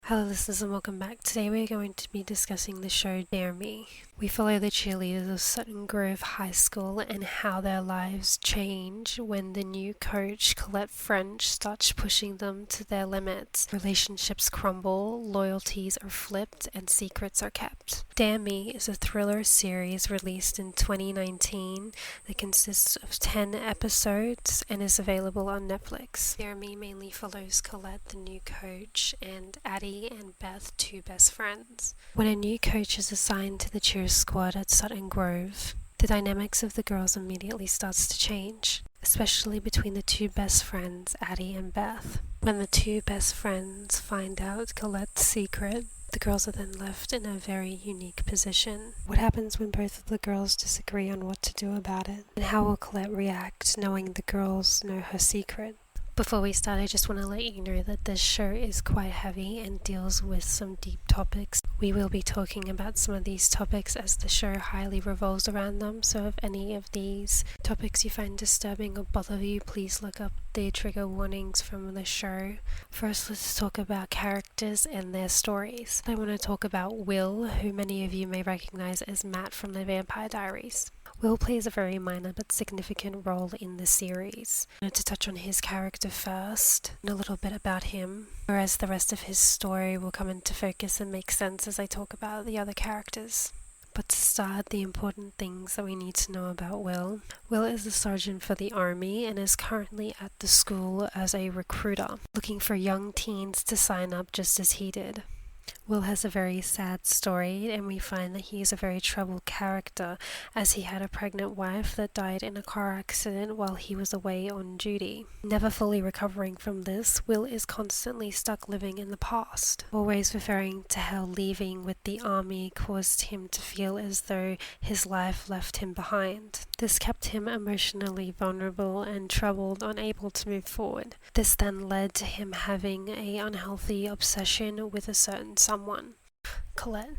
Hello listeners and welcome back. Today we're going to be discussing the show Dare Me. We follow the cheerleaders of Sutton Grove High School and how their lives change when the new coach Colette French starts pushing them to their limits. Relationships crumble, loyalties are flipped, and secrets are kept. Dare Me is a thriller series released in 2019 that consists of 10 episodes and is available on Netflix. Dare Me mainly follows Colette, the new coach, and Addy and Beth, two best friends. When a new coach is assigned to the cheer squad at Sutton Grove, the dynamics of the girls immediately starts to change, especially between the two best friends, Addy and Beth. When the two best friends find out Colette's secret, the girls are then left in a very unique position. What happens when both of the girls disagree on what to do about it? And how will Colette react knowing the girls know her secret? Before we start, I just want to let you know that this show is quite heavy and deals with some deep topics. We will be talking about some of these topics as the show highly revolves around them, so if any of these topics you find disturbing or bother you, please look up the trigger warnings from the show. First, let's talk about characters and their stories. I want to talk about Will, who many of you may recognize as Matt from the Vampire Diaries. Will plays a very minor but significant role in the series. I want to touch on his character first and a little bit about him, whereas the rest of his story will come into focus and make sense as I talk about the other characters. But to start, the important things that we need to know about Will. Will is a sergeant for the army and is currently at the school as a recruiter, looking for young teens to sign up just as he did. Will has a very sad story, and we find that he is a very troubled character as he had a pregnant wife that died in a car accident while he was away on duty. Never fully recovering from this, Will is constantly stuck living in the past, always referring to how leaving with the army caused him to feel as though his life left him behind. This kept him emotionally vulnerable and troubled, unable to move forward. This then led to him having an unhealthy obsession with a certain someone. Colette,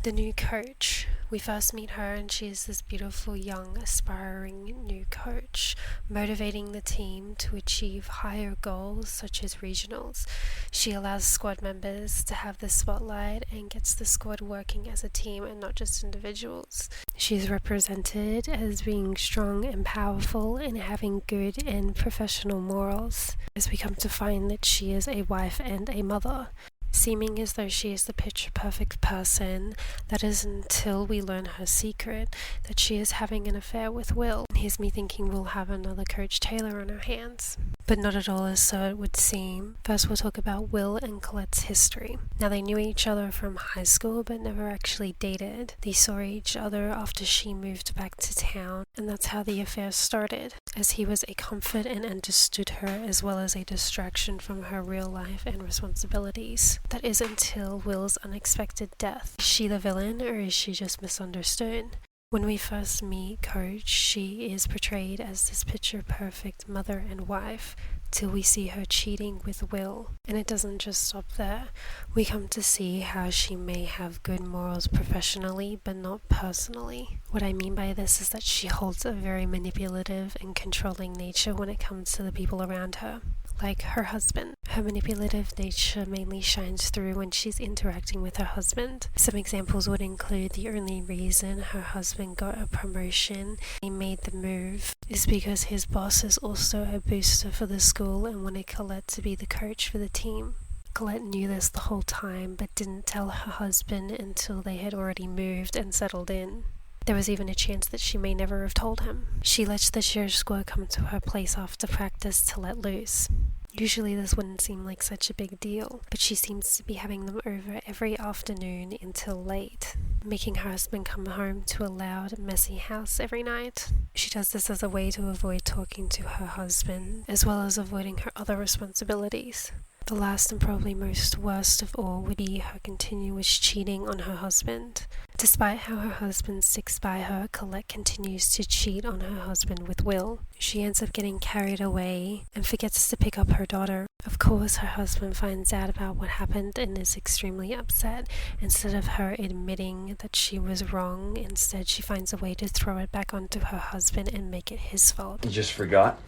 the new coach. We first meet her and she is this beautiful, young, aspiring new coach, motivating the team to achieve higher goals such as regionals. She allows squad members to have the spotlight and gets the squad working as a team and not just individuals. She is represented as being strong and powerful and having good and professional morals, as we come to find that she is a wife and a mother. Seeming as though she is the picture-perfect person, that is until we learn her secret, that she is having an affair with Will. And here's me thinking we'll have another Coach Taylor on our hands. But not at all as so it would seem. First we'll talk about Will and Colette's history. Now they knew each other from high school but never actually dated. They saw each other after she moved back to town, and that's how the affair started, as he was a comfort and understood her as well as a distraction from her real life and responsibilities. That is until Will's unexpected death. Is she the villain or is she just misunderstood? When we first meet Coach, she is portrayed as this picture-perfect mother and wife, till we see her cheating with Will. And it doesn't just stop there. We come to see how she may have good morals professionally, but not personally. What I mean by this is that she holds a very manipulative and controlling nature when it comes to the people around her. Like her husband. Her manipulative nature mainly shines through when she's interacting with her husband. Some examples would include the only reason her husband got a promotion, he made the move, is because his boss is also a booster for the school and wanted Colette to be the coach for the team. Colette knew this the whole time but didn't tell her husband until they had already moved and settled in. There was even a chance that she may never have told him. She lets the cheer squad come to her place after practice to let loose. Usually this wouldn't seem like such a big deal, but she seems to be having them over every afternoon until late, making her husband come home to a loud, messy house every night. She does this as a way to avoid talking to her husband, as well as avoiding her other responsibilities. The last and probably most worst of all would be her continuous cheating on her husband. Despite how her husband sticks by her, Colette continues to cheat on her husband with Will. She ends up getting carried away and forgets to pick up her daughter. Of course, her husband finds out about what happened and is extremely upset. Instead of her admitting that she was wrong, instead she finds a way to throw it back onto her husband and make it his fault. You just forgot?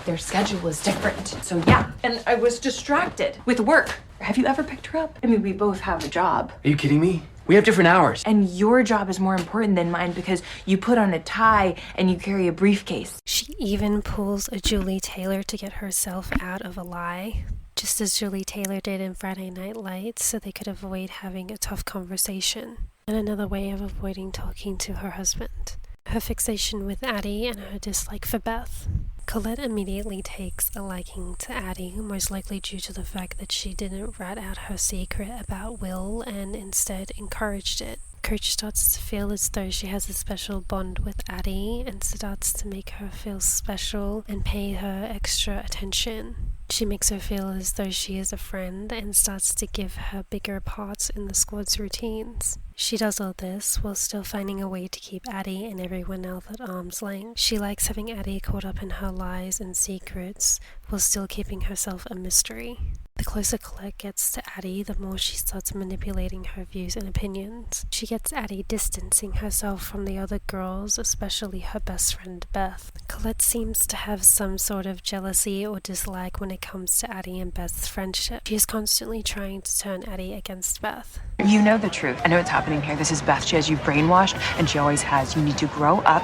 Their schedule was different. So yeah, and I was distracted with work. Have you ever picked her up? I mean, we both have a job. Are you kidding me? We have different hours. And your job is more important than mine because you put on a tie and you carry a briefcase. She even pulls a Julie Taylor to get herself out of a lie, just as Julie Taylor did in Friday Night Lights, so they could avoid having a tough conversation. And another way of avoiding talking to her husband. Her fixation with Addy and her dislike for Beth. Colette immediately takes a liking to Addy, most likely due to the fact that she didn't rat out her secret about Will and instead encouraged it. Coach starts to feel as though she has a special bond with Addy and starts to make her feel special and pay her extra attention. She makes her feel as though she is a friend and starts to give her bigger parts in the squad's routines. She does all this while still finding a way to keep Addy and everyone else at arm's length. She likes having Addy caught up in her lies and secrets while still keeping herself a mystery. The closer Colette gets to Addy, the more she starts manipulating her views and opinions. She gets Addy distancing herself from the other girls, especially her best friend Beth. Colette seems to have some sort of jealousy or dislike when it comes to Addy and Beth's friendship. She is constantly trying to turn Addy against Beth. You know the truth. I know what's happening here. This is Beth. She has you brainwashed, and she always has. You need to grow up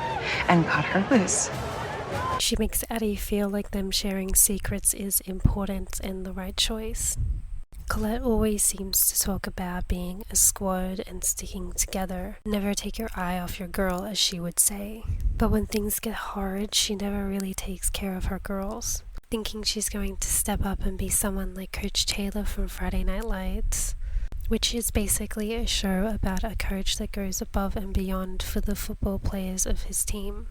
and cut her loose. She makes Addy feel like them sharing secrets is important and the right choice. Colette always seems to talk about being a squad and sticking together. Never take your eye off your girl, as she would say. But when things get hard, she never really takes care of her girls. Thinking she's going to step up and be someone like Coach Taylor from Friday Night Lights, which is basically a show about a coach that goes above and beyond for the football players of his team.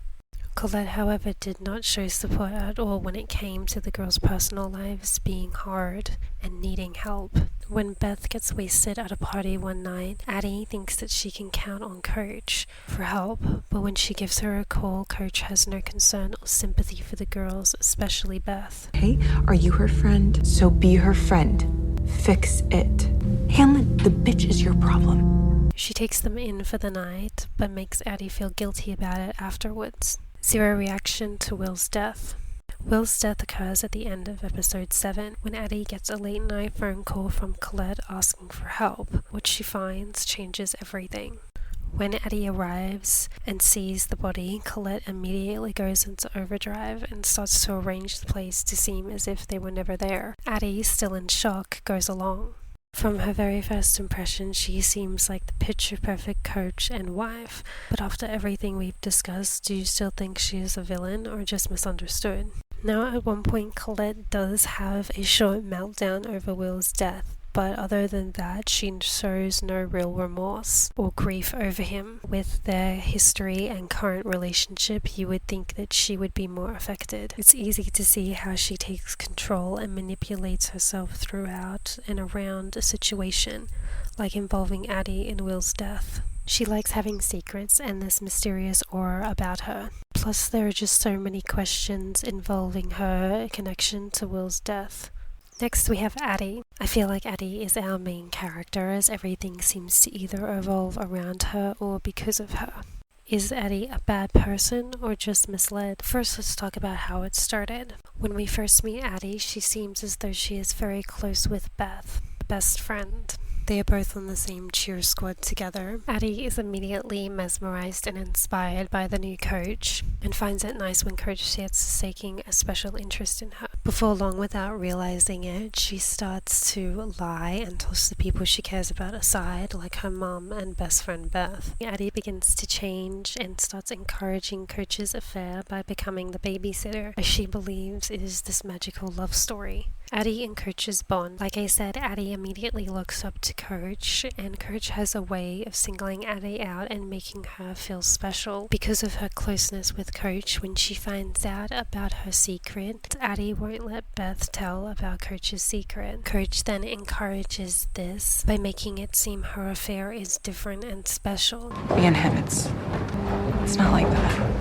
Colette, however, did not show support at all when it came to the girls' personal lives being hard and needing help. When Beth gets wasted at a party one night, Addy thinks that she can count on Coach for help, but when she gives her a call, Coach has no concern or sympathy for the girls, especially Beth. Hey, are you her friend? So be her friend. Fix it. Hamlet, the bitch is your problem. She takes them in for the night, but makes Addy feel guilty about it afterwards. Zero reaction to Will's death. Will's death occurs at the end of episode 7 when Addy gets a late night phone call from Colette asking for help. What she finds changes everything. When Addy arrives and sees the body, Colette immediately goes into overdrive and starts to arrange the place to seem as if they were never there. Addy, still in shock, goes along. From her very first impression, she seems like the picture-perfect coach and wife, but after everything we've discussed, do you still think she is a villain or just misunderstood? Now, at one point, Colette does have a short meltdown over Will's death, but other than that, she shows no real remorse or grief over him. With their history and current relationship, you would think that she would be more affected. It's easy to see how she takes control and manipulates herself throughout and around a situation, like involving Addy in Will's death. She likes having secrets and this mysterious aura about her. Plus, there are just so many questions involving her connection to Will's death. Next we have Addy. I feel like Addy is our main character as everything seems to either revolve around her or because of her. Is Addy a bad person or just misled? First, let's talk about how it started. When we first meet Addy, she seems as though she is very close with Beth, a best friend. They are both on the same cheer squad together. Addy is immediately mesmerized and inspired by the new coach and finds it nice when Coach starts taking a special interest in her. Before long, without realizing it, she starts to lie and toss the people she cares about aside, like her mom and best friend Beth. Addy begins to change and starts encouraging Coach's affair by becoming the babysitter, as she believes it is this magical love story. Addy and Coach's bond. Like I said, Addy immediately looks up to Coach, and Coach has a way of singling Addy out and making her feel special. Because of her closeness with Coach, when she finds out about her secret, Addy won't let Beth tell about Coach's secret. Coach then encourages this by making it seem her affair is different and special. Me and him, it's not like that.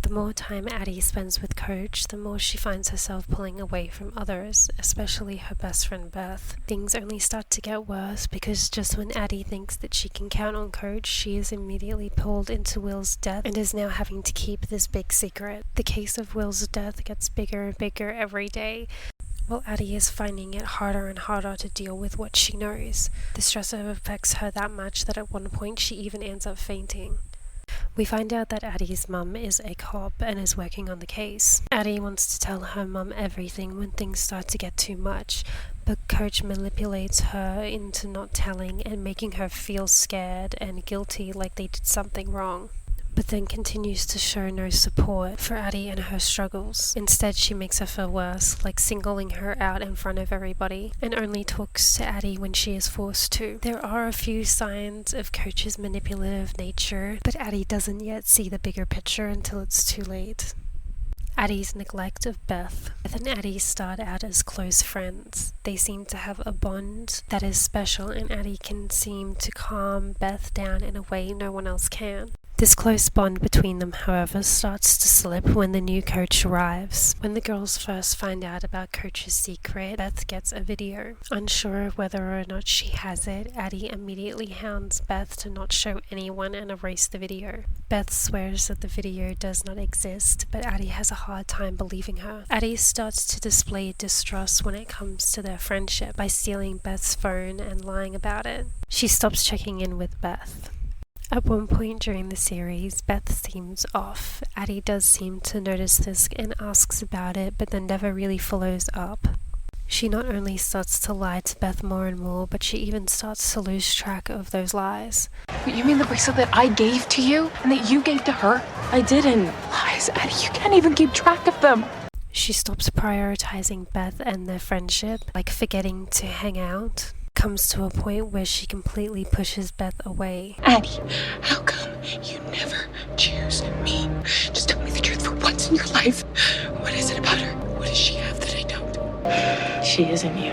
The more time Addy spends with Coach, the more she finds herself pulling away from others, especially her best friend Beth. Things only start to get worse because just when Addy thinks that she can count on Coach, she is immediately pulled into Will's death and is now having to keep this big secret. The case of Will's death gets bigger and bigger every day, while Addy is finding it harder and harder to deal with what she knows. The stress affects her that much that at one point she even ends up fainting. We find out that Addy's mum is a cop and is working on the case. Addy wants to tell her mum everything when things start to get too much, but Coach manipulates her into not telling and making her feel scared and guilty like they did something wrong, but then continues to show no support for Addy and her struggles. Instead, she makes her feel worse, like singling her out in front of everybody, and only talks to Addy when she is forced to. There are a few signs of Coach's manipulative nature, but Addy doesn't yet see the bigger picture until it's too late. Addy's neglect of Beth. Beth and Addy start out as close friends. They seem to have a bond that is special, and Addy can seem to calm Beth down in a way no one else can. This close bond between them, however, starts to slip when the new coach arrives. When the girls first find out about Coach's secret, Beth gets a video. Unsure of whether or not she has it, Addy immediately hounds Beth to not show anyone and erase the video. Beth swears that the video does not exist, but Addy has a hard time believing her. Addy starts to display distrust when it comes to their friendship by stealing Beth's phone and lying about it. She stops checking in with Beth. At one point during the series, Beth seems off. Addy does seem to notice this and asks about it, but then never really follows up. She not only starts to lie to Beth more and more, but she even starts to lose track of those lies. But you mean the bracelet that I gave to you and that you gave to her? I didn't. Lies, Addy, you can't even keep track of them. She stops prioritizing Beth and their friendship, like forgetting to hang out. Comes to a point where she completely pushes Beth away. Addy, how come you never choose me? Just tell me the truth for once in your life. What is it about her? What does she have that I don't? She isn't you.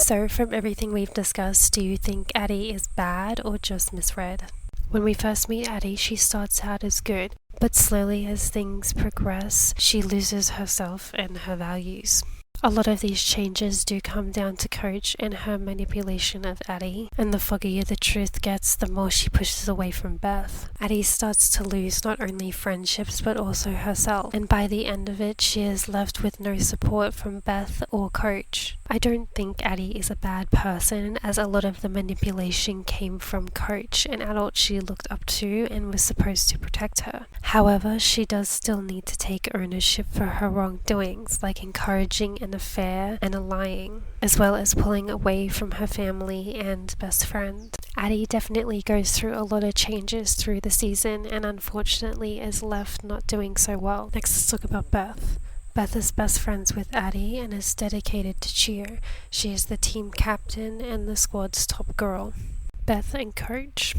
So from everything we've discussed, do you think Addy is bad or just misread? When we first meet Addy, she starts out as good, but slowly as things progress, she loses herself and her values. A lot of these changes do come down to Coach and her manipulation of Addy, and the foggier the truth gets, the more she pushes away from Beth. Addy starts to lose not only friendships but also herself, and by the end of it, she is left with no support from Beth or Coach. I don't think Addy is a bad person, as a lot of the manipulation came from Coach, an adult she looked up to and was supposed to protect her. However, she does still need to take ownership for her wrongdoings, like encouraging an affair and a lying, as well as pulling away from her family and best friend. Addy definitely goes through a lot of changes through the season and unfortunately is left not doing so well. Next, let's talk about Beth. Beth is best friends with Addy and is dedicated to cheer. She is the team captain and the squad's top girl. Beth and Coach.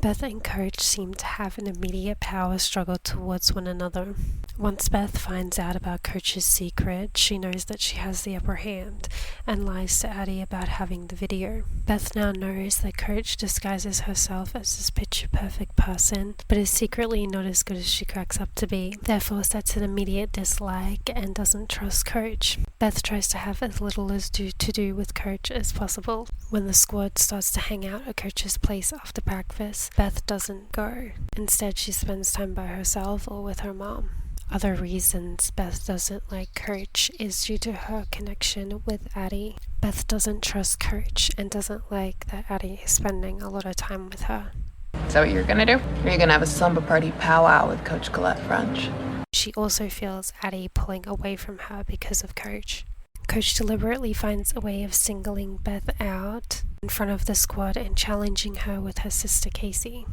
Beth and Coach seem to have an immediate power struggle towards one another. Once Beth finds out about Coach's secret, she knows that she has the upper hand and lies to Addy about having the video. Beth now knows that Coach disguises herself as this picture-perfect person, but is secretly not as good as she cracks up to be, therefore sets an immediate dislike and doesn't trust Coach. Beth tries to have as little to do with Coach as possible. When the squad starts to hang out at Coach's place after breakfast, Beth doesn't go. Instead, she spends time by herself or with her mom. Other reasons Beth doesn't like Coach is due to her connection with Addy. Beth doesn't trust Coach and doesn't like that Addy is spending a lot of time with her. Is that what you're gonna do? Or are you gonna have a slumber party powwow with Coach Colette French? She also feels Addy pulling away from her because of Coach. Coach deliberately finds a way of singling Beth out in front of the squad and challenging her with her sister Casey.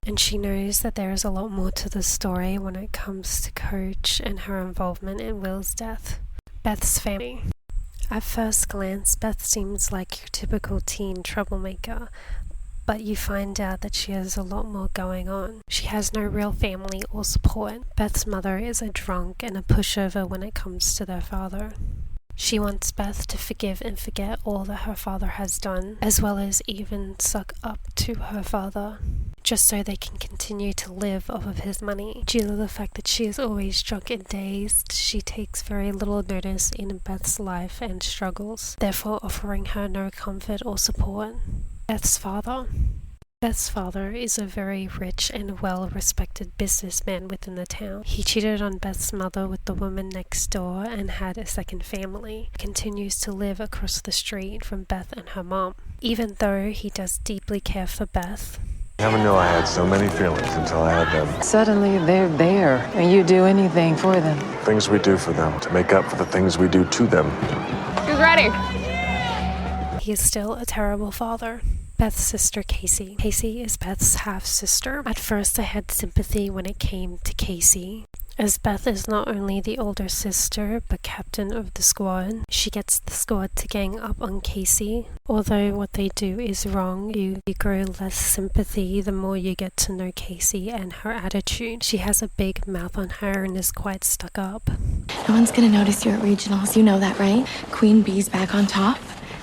And she knows that there is a lot more to the story when it comes to Coach and her involvement in Will's death. Beth's family. At first glance, Beth seems like your typical teen troublemaker, but you find out that she has a lot more going on. She has no real family or support. Beth's mother is a drunk and a pushover when it comes to their father. She wants Beth to forgive and forget all that her father has done, as well as even suck up to her father. just so they can continue to live off of his money. Due to the fact that she is always drunk and dazed, she takes very little notice in Beth's life and struggles, therefore offering her no comfort or support. Beth's father. Beth's father is a very rich and well-respected businessman within the town. He cheated on Beth's mother with the woman next door and had a second family. He continues to live across the street from Beth and her mom. Even though he does deeply care for Beth, I never knew I had so many feelings until I had them. Suddenly they're there, and you do anything for them. Things we do for them to make up for the things we do to them. Who's ready? he is still a terrible father. Beth's sister Casey. Casey is Beth's half-sister. At first I had sympathy when it came to Casey, as Beth is not only the older sister but captain of the squad. She gets the squad to gang up on Casey. Although what they do is wrong, you grow less sympathy the more you get to know Casey and her attitude. She has a big mouth on her and is quite stuck up. No one's gonna notice you at regionals, you know that, right? Queen Bee's back on top,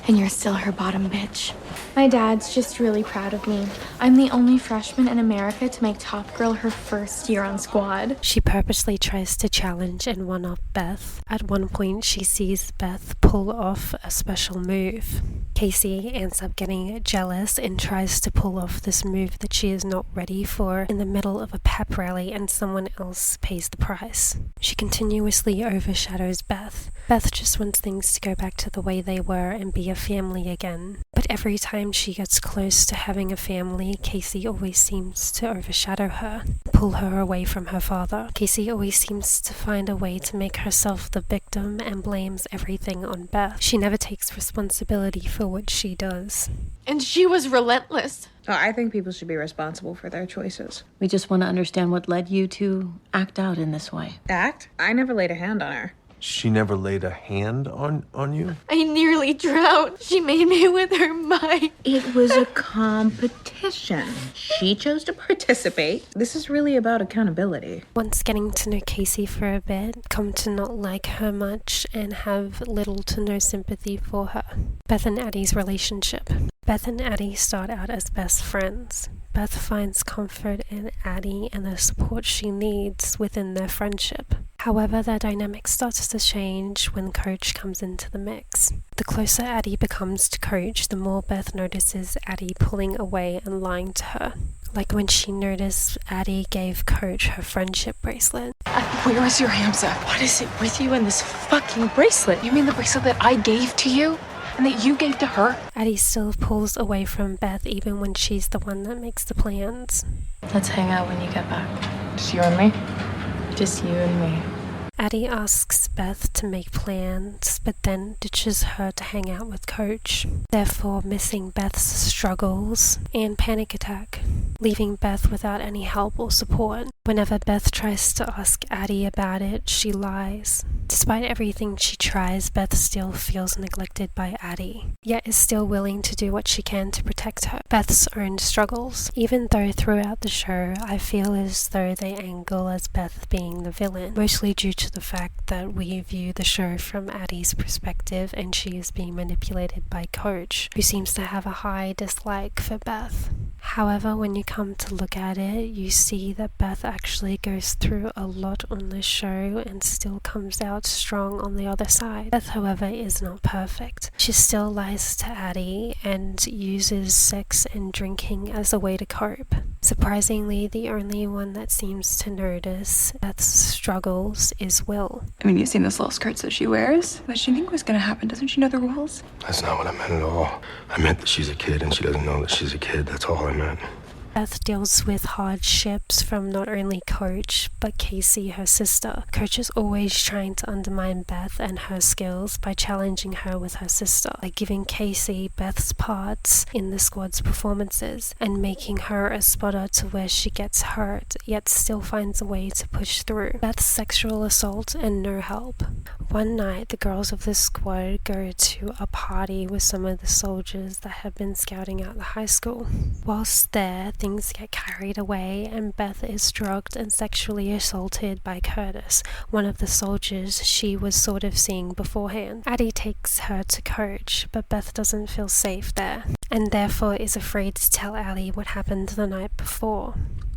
and you're still her bottom bitch. My dad's just really proud of me. I'm the only freshman in America to make Top Girl her first year on squad. She purposely tries to challenge and one-up Beth. At one point, she sees Beth pull off a special move. Casey ends up getting jealous and tries to pull off this move that she is not ready for in the middle of a pep rally, and someone else pays the price. She continuously overshadows Beth. Beth just wants things to go back to the way they were and be a family again. But every time she gets close to having a family, Casey always seems to overshadow her, pull her away from her father. Casey always seems to find a way to make herself the victim and blames everything on Beth. She never takes responsibility for what she does. And she was relentless. Oh, I think people should be responsible for their choices. We just want to understand what led you to act out in this way. Act? I never laid a hand on her. She never laid a hand on you? I nearly drowned. She made me with her mind. It was a competition. She chose to participate. This is really about accountability. Once getting to know Casey for a bit, come to not like her much and have little to no sympathy for her. Beth and Addy's relationship. Beth and Addy start out as best friends. Beth finds comfort in Addy and the support she needs within their friendship. However, their dynamic starts to change when Coach comes into the mix. The closer Addy becomes to Coach, the more Beth notices Addy pulling away and lying to her. Like when she noticed Addy gave Coach her friendship bracelet. Where is your Hamza? What is it with you and this fucking bracelet? You mean the bracelet that I gave to you? And that you gave to her? Addy still pulls away from Beth even when she's the one that makes the plans. Let's hang out when you get back. Just you and me? Just you and me. Addy asks Beth to make plans, but then ditches her to hang out with Coach, therefore missing Beth's struggles and panic attack, leaving Beth without any help or support. Whenever Beth tries to ask Addy about it, she lies. Despite everything she tries, Beth still feels neglected by Addy, yet is still willing to do what she can to protect her. Beth's own struggles. Even though throughout the show, I feel as though they angle as Beth being the villain, mostly due to the fact that we view the show from Addy's perspective and she is being manipulated by Coach, who seems to have a high dislike for Beth. However, when you come to look at it, you see that Beth actually goes through a lot on this show and still comes out strong on the other side. Beth, however, is not perfect. She still lies to Addy and uses sex and drinking as a way to cope. Surprisingly, the only one that seems to notice Beth's struggles is Will. I mean, you've seen those little skirts that she wears? What did she think was gonna happen? Doesn't she know the rules? That's not what I meant at all. I meant that she's a kid and she doesn't know that she's a kid. That's all I meant. Beth deals with hardships from not only Coach, but Casey, her sister. Coach is always trying to undermine Beth and her skills by challenging her with her sister, like giving Casey Beth's parts in the squad's performances and making her a spotter to where she gets hurt, yet still finds a way to push through. Beth's sexual assault and no help. One night, the girls of the squad go to a party with some of the soldiers that have been scouting out the high school. Whilst there, things get carried away and Beth is drugged and sexually assaulted by Curtis, one of the soldiers she was sort of seeing beforehand. Addy takes her to Coach, but Beth doesn't feel safe there, and therefore is afraid to tell Addy what happened the night before.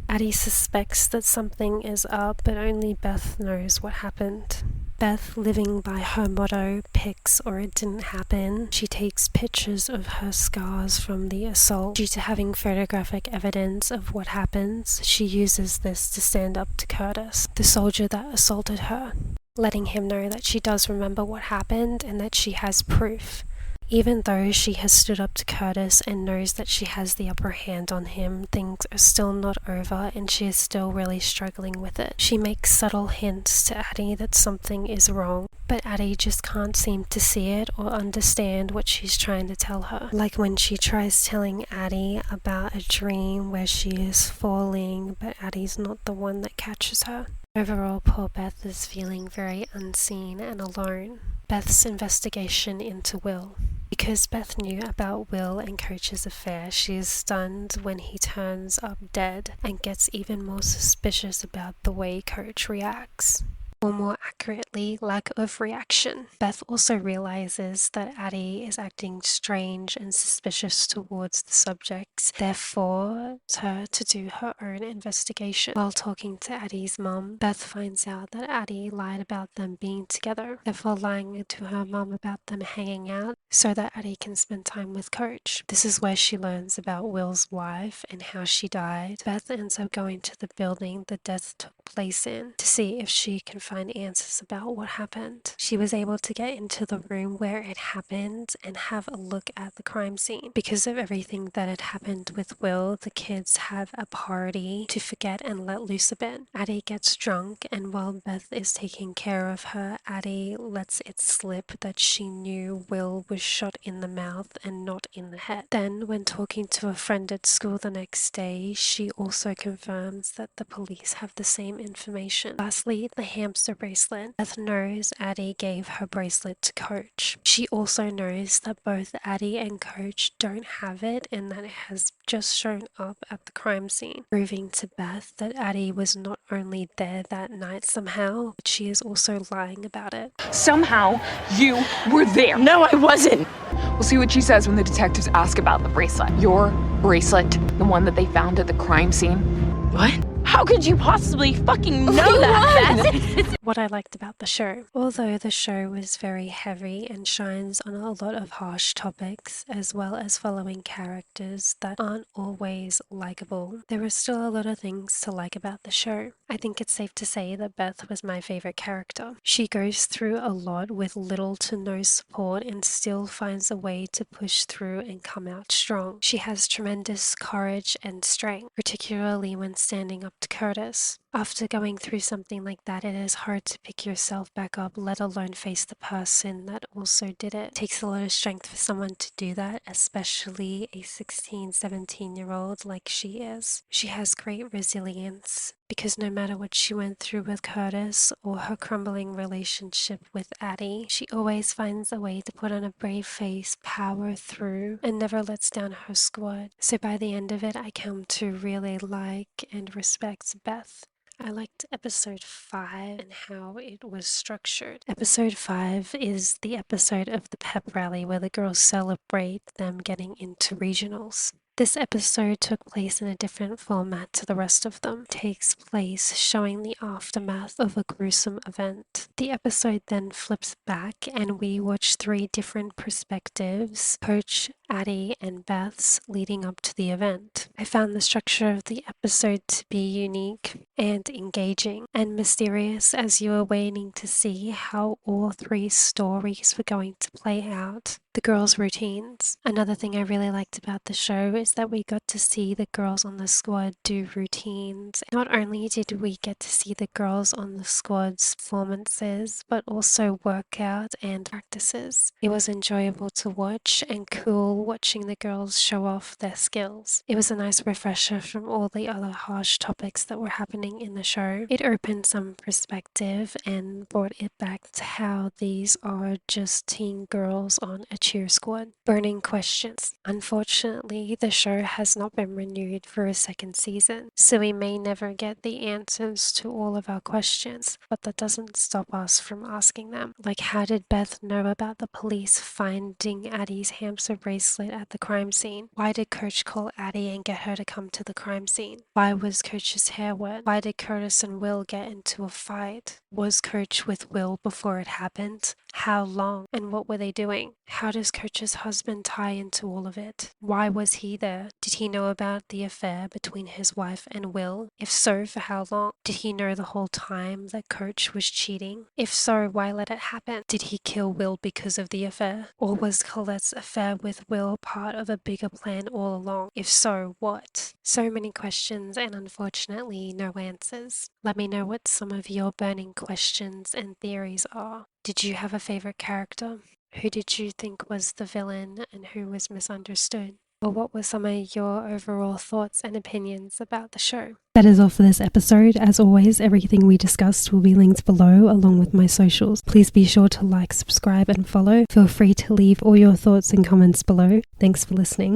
Addy suspects that something is up, but only Beth knows what happened. Beth, living by her motto, pics or it didn't happen, she takes pictures of her scars from the assault. Due to having photographic evidence of what happens, she uses this to stand up to Curtis, the soldier that assaulted her, letting him know that she does remember what happened and that she has proof. Even though she has stood up to Curtis and knows that she has the upper hand on him, things are still not over and she is still really struggling with it. She makes subtle hints to Addy that something is wrong, but Addy just can't seem to see it or understand what she's trying to tell her. Like when she tries telling Addy about a dream where she is falling, but Addy's not the one that catches her. Overall, poor Beth is feeling very unseen and alone. Beth's investigation into Will. Because Beth knew about Will and Coach's affair, she is stunned when he turns up dead and gets even more suspicious about the way Coach reacts. Or more accurately, lack of reaction. Beth also realizes that Addy is acting strange and suspicious towards the subjects, therefore her to do her own investigation. While talking to Addy's mum, Beth finds out that Addy lied about them being together, therefore lying to her mum about them hanging out so that Addy can spend time with Coach. This is where she learns about Will's wife and how she died. Beth ends up going to the building the death took place in to see if she can find answers about what happened. She was able to get into the room where it happened and have a look at the crime scene. Because of everything that had happened with Will, the kids have a party to forget and let loose a bit. Addy gets drunk, and while Beth is taking care of her, Addy lets it slip that she knew Will was shot in the mouth and not in the head. Then, when talking to a friend at school the next day, she also confirms that the police have the same information. Lastly, the hamster bracelet. Beth knows Addy gave her bracelet to Coach. She also knows that both Addy and Coach don't have it and that it has just shown up at the crime scene, proving to Beth that Addy was not only there that night somehow, but she is also lying about it. Somehow, you were there. No, I wasn't. We'll see what she says when the detectives ask about the bracelet. Your bracelet, the one that they found at the crime scene. What? How could you possibly fucking know that? What I liked about the show. Although the show was very heavy and shines on a lot of harsh topics, as well as following characters that aren't always likable, there were still a lot of things to like about the show. I think it's safe to say that Beth was my favorite character. She goes through a lot with little to no support and still finds a way to push through and come out strong. She has tremendous courage and strength, particularly when standing up to Curtis. After going through something like that, it is hard to pick yourself back up, let alone face the person that also did it. It takes a lot of strength for someone to do that, especially a 16, 17-year-old like she is. She has great resilience, because no matter what she went through with Curtis or her crumbling relationship with Addy, she always finds a way to put on a brave face, power through, and never lets down her squad. So by the end of it, I come to really like and respect Beth. I liked episode 5 and how it was structured. Episode 5 is the episode of the pep rally where the girls celebrate them getting into regionals. This episode took place in a different format to the rest of them. It takes place showing the aftermath of a gruesome event. The episode then flips back and we watch 3 different perspectives, Coach, Addy, and Beth's, leading up to the event. I found the structure of the episode to be unique and engaging and mysterious as you were waiting to see how all 3 stories were going to play out. The girls' routines. Another thing I really liked about the show is that we got to see the girls on the squad do routines. Not only did we get to see the girls on the squad's performances, but also workout and practices. It was enjoyable to watch and cool school watching the girls show off their skills. It was a nice refresher from all the other harsh topics that were happening in the show. It opened some perspective and brought it back to how these are just teen girls on a cheer squad. Burning questions. Unfortunately, the show has not been renewed for a second season, so we may never get the answers to all of our questions, but that doesn't stop us from asking them. Like, how did Beth know about the police finding Addy's hamster bracelet at the crime scene? Why did Coach call Addy and get her to come to the crime scene? Why was Coach's hair wet? Why did Curtis and Will get into a fight? Was Coach with Will before it happened? How long? And what were they doing? How does Coach's husband tie into all of it? Why was he there? Did he know about the affair between his wife and Will? If so, for how long? Did he know the whole time that Coach was cheating? If so, why let it happen? Did he kill Will because of the affair? Or was Colette's affair with Will part of a bigger plan all along? If so, what? So many questions and unfortunately no answers. Let me know what some of your burning questions and theories are. Did you have a favorite character? Who did you think was the villain and who was misunderstood? Or what were some of your overall thoughts and opinions about the show? That is all for this episode. As always, everything we discussed will be linked below along with my socials. Please be sure to like, subscribe and follow. Feel free to leave all your thoughts and comments below. Thanks for listening.